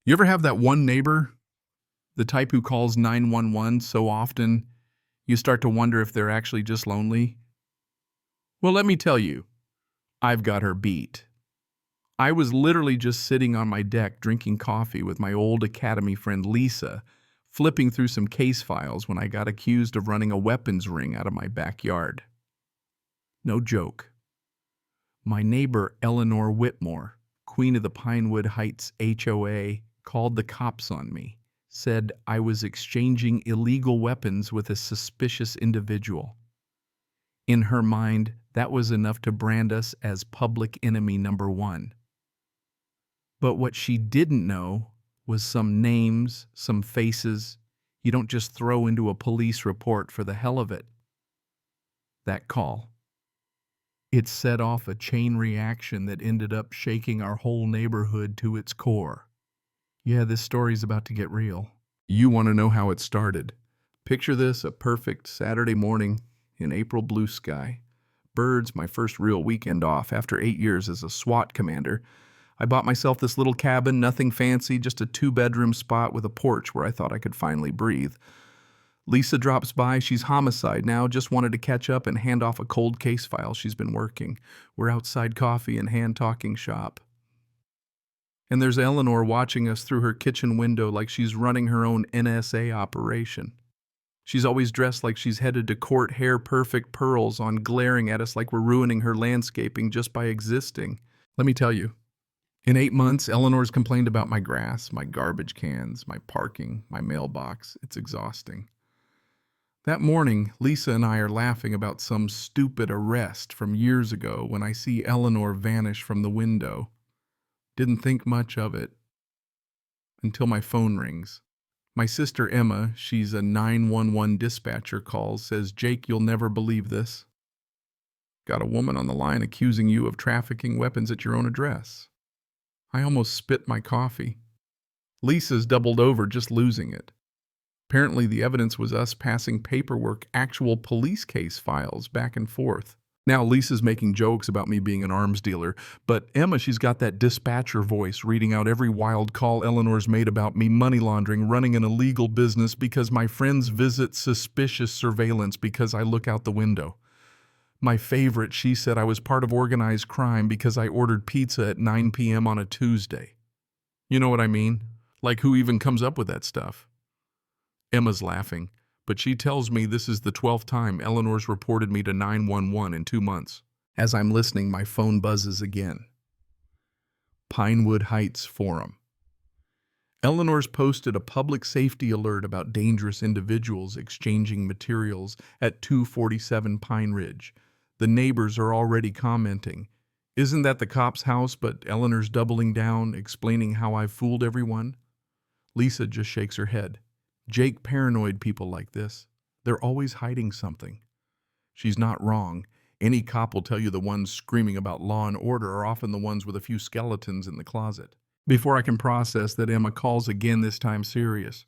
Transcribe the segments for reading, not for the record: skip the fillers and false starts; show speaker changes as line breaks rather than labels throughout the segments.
You ever have that one neighbor, the type who calls 911 so often you start to wonder if they're actually just lonely? Well, let me tell you, I've got her beat. I was literally just sitting on my deck drinking coffee with my old academy friend Lisa, flipping through some case files when I got accused of running a weapons ring out of my backyard. No joke. My neighbor Eleanor Whitmore, queen of the Pinewood Heights HOA, called the cops on me, said I was exchanging illegal weapons with a suspicious individual. In her mind, that was enough to brand us as public enemy number one. But what she didn't know was some names, some faces, you don't just throw into a police report for the hell of it. That call. It set off a chain reaction that ended up shaking our whole neighborhood to its core. Yeah, this story's about to get real. You want to know how it started. Picture this, a perfect Saturday morning in April blue sky. Birds, my first real weekend off after 8 years as a SWAT commander. I bought myself this little cabin, nothing fancy, just a 2-bedroom spot with a porch where I thought I could finally breathe. Lisa drops by. She's homicide now, just wanted to catch up and hand off a cold case file she's been working. We're outside coffee and hand-talking shop. And there's Eleanor watching us through her kitchen window like she's running her own NSA operation. She's always dressed like she's headed to court, hair perfect, pearls on, glaring at us like we're ruining her landscaping just by existing. Let me tell you, in 8 months, Eleanor's complained about my grass, my garbage cans, my parking, my mailbox. It's exhausting. That morning, Lisa and I are laughing about some stupid arrest from years ago when I see Eleanor vanish from the window. Didn't think much of it until my phone rings. My sister Emma, she's a 911 dispatcher, calls, says, "Jake, you'll never believe this. Got a woman on the line accusing you of trafficking weapons at your own address." I almost spit my coffee. Lisa's doubled over, just losing it. Apparently the evidence was us passing paperwork, actual police case files back and forth. Now Lisa's making jokes about me being an arms dealer, but Emma, she's got that dispatcher voice reading out every wild call Eleanor's made about me money laundering, running an illegal business because my friends visit suspicious surveillance because I look out the window. My favorite, she said I was part of organized crime because I ordered pizza at 9 p.m. on a Tuesday. You know what I mean? Like, who even comes up with that stuff? Emma's laughing, but she tells me this is the 12th time Eleanor's reported me to 911 in 2 months. As I'm listening, my phone buzzes again. Pinewood Heights Forum. Eleanor's posted a public safety alert about dangerous individuals exchanging materials at 247 Pine Ridge. The neighbors are already commenting. Isn't that the cop's house, but Eleanor's doubling down, explaining how I've fooled everyone? Lisa just shakes her head. Jake, paranoid people like this, they're always hiding something. She's not wrong. Any cop will tell you the ones screaming about law and order are often the ones with a few skeletons in the closet. Before I can process that, Emma calls again, this time serious.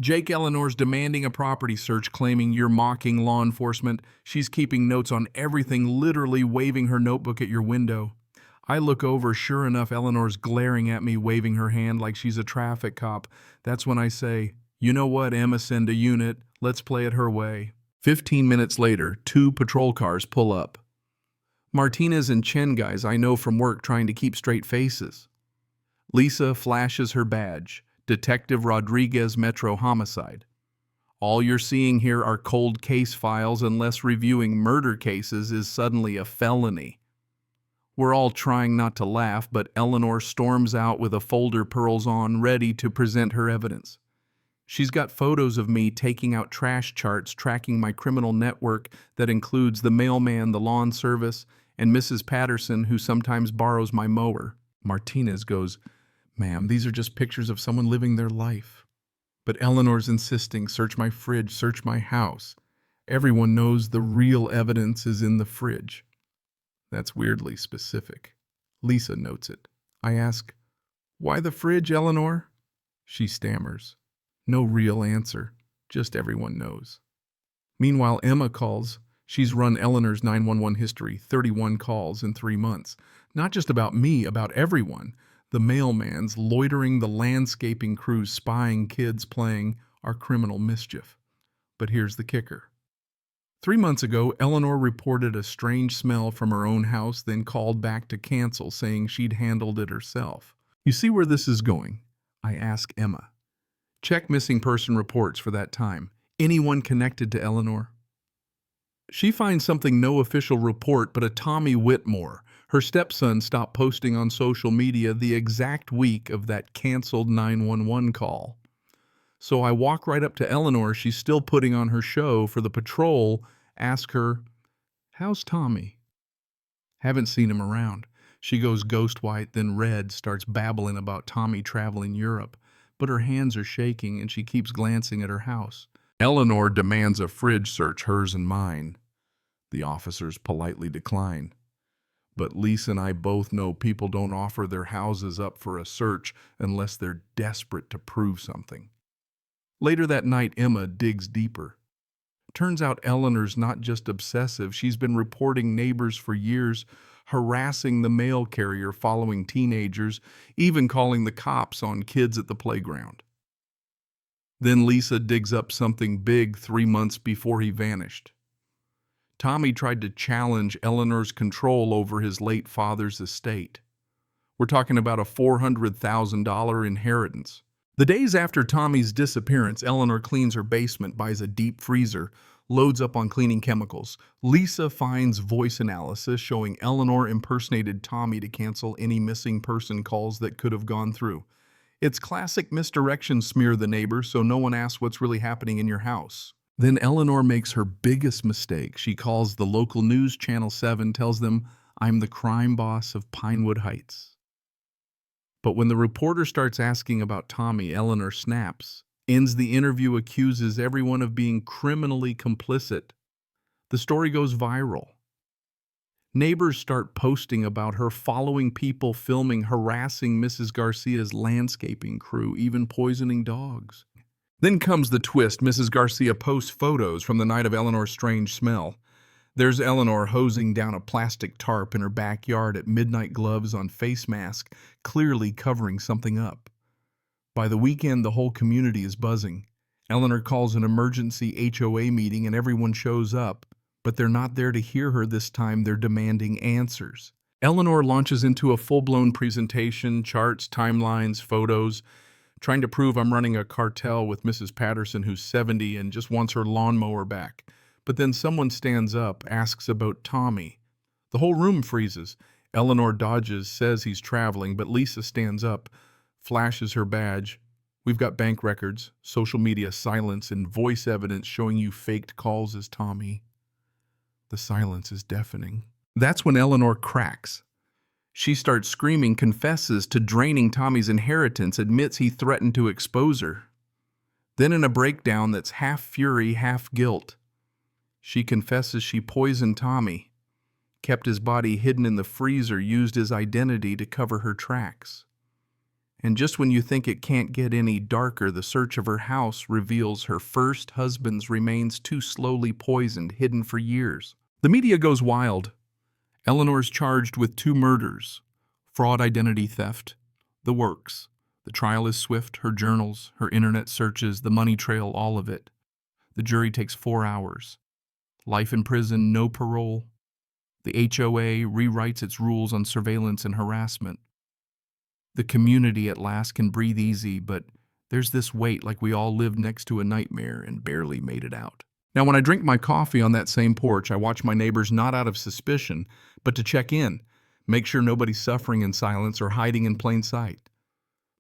Jake, Eleanor's demanding a property search, claiming you're mocking law enforcement. She's keeping notes on everything, literally waving her notebook at your window. I look over, sure enough, Eleanor's glaring at me, waving her hand like she's a traffic cop. That's when I say, "You know what, Emma, send a unit. Let's play it her way." 15 minutes later, 2 patrol cars pull up. Martinez and Chen guys I know from work, trying to keep straight faces. Lisa flashes her badge, Detective Rodriguez, Metro Homicide. All you're seeing here are cold case files, unless reviewing murder cases is suddenly a felony. We're all trying not to laugh, but Eleanor storms out with a folder, pearls on, ready to present her evidence. She's got photos of me taking out trash charts, tracking my criminal network that includes the mailman, the lawn service, and Mrs. Patterson, who sometimes borrows my mower. Martinez goes, "Ma'am, these are just pictures of someone living their life." But Eleanor's insisting, "Search my fridge, search my house." Everyone knows the real evidence is in the fridge. That's weirdly specific. Lisa notes it. I ask, "Why the fridge, Eleanor?" She stammers. No real answer, just everyone knows. Meanwhile, Emma calls. She's run Eleanor's 911 history, 31 calls in 3 months. Not just about me, about everyone. The mailman's loitering, the landscaping crews spying, kids playing are criminal mischief. But here's the kicker. 3 months ago, Eleanor reported a strange smell from her own house, then called back to cancel, saying she'd handled it herself. You see where this is going? I ask Emma. Check missing person reports for that time. Anyone connected to Eleanor? She finds something, no official report, but a Tommy Whitmore. Her stepson stopped posting on social media the exact week of that canceled 911 call. So I walk right up to Eleanor. She's still putting on her show for the patrol. Ask her, how's Tommy? Haven't seen him around. She goes ghost white, then red, starts babbling about Tommy traveling Europe. But her hands are shaking and she keeps glancing at her house. Eleanor demands a fridge search, hers and mine. The officers politely decline. But Lisa and I both know people don't offer their houses up for a search unless they're desperate to prove something. Later that night, Emma digs deeper. Turns out Eleanor's not just obsessive. She's been reporting neighbors for years, harassing the mail carrier, following teenagers, even calling the cops on kids at the playground. Then Lisa digs up something big 3 months before he vanished. Tommy tried to challenge Eleanor's control over his late father's estate. We're talking about a $400,000 inheritance. The days after Tommy's disappearance, Eleanor cleans her basement, buys a deep freezer, loads up on cleaning chemicals. Lisa finds voice analysis showing Eleanor impersonated Tommy to cancel any missing person calls that could have gone through. It's classic misdirection, smear the neighbors so no one asks what's really happening in your house. Then Eleanor makes her biggest mistake. She calls the local news, Channel 7, tells them, I'm the crime boss of Pinewood Heights. But when the reporter starts asking about Tommy, Eleanor snaps, ends the interview, accuses everyone of being criminally complicit. The story goes viral. Neighbors start posting about her, following people, filming, harassing Mrs. Garcia's landscaping crew, even poisoning dogs. Then comes the twist. Mrs. Garcia posts photos from the night of Eleanor's strange smell. There's Eleanor hosing down a plastic tarp in her backyard at midnight, gloves on, face mask, clearly covering something up. By the weekend, the whole community is buzzing. Eleanor calls an emergency HOA meeting and everyone shows up, but they're not there to hear her this time. They're demanding answers. Eleanor launches into a full-blown presentation, charts, timelines, photos, trying to prove I'm running a cartel with Mrs. Patterson, who's 70 and just wants her lawnmower back. But then someone stands up, asks about Tommy. The whole room freezes. Eleanor dodges, says he's traveling, but Lisa stands up, flashes her badge. We've got bank records, social media silence, and voice evidence showing you faked calls as Tommy. The silence is deafening. That's when Eleanor cracks. She starts screaming, confesses to draining Tommy's inheritance, admits he threatened to expose her. Then in a breakdown that's half fury, half guilt, she confesses she poisoned Tommy, kept his body hidden in the freezer, used his identity to cover her tracks. And just when you think it can't get any darker, the search of her house reveals her first husband's remains, too slowly poisoned, hidden for years. The media goes wild. Eleanor's charged with 2 murders, fraud, identity theft, the works. The trial is swift, her journals, her internet searches, the money trail, all of it. The jury takes 4 hours. Life in prison, no parole. The HOA rewrites its rules on surveillance and harassment. The community at last can breathe easy, but there's this weight, like we all lived next to a nightmare and barely made it out. Now, when I drink my coffee on that same porch, I watch my neighbors not out of suspicion, but to check in, make sure nobody's suffering in silence or hiding in plain sight.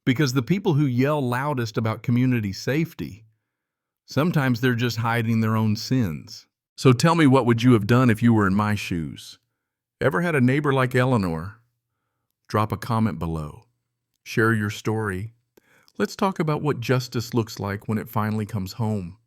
Because the people who yell loudest about community safety, sometimes they're just hiding their own sins. So tell me, what would you have done if you were in my shoes? Ever had a neighbor like Eleanor? Drop a comment below. Share your story. Let's talk about what justice looks like when it finally comes home.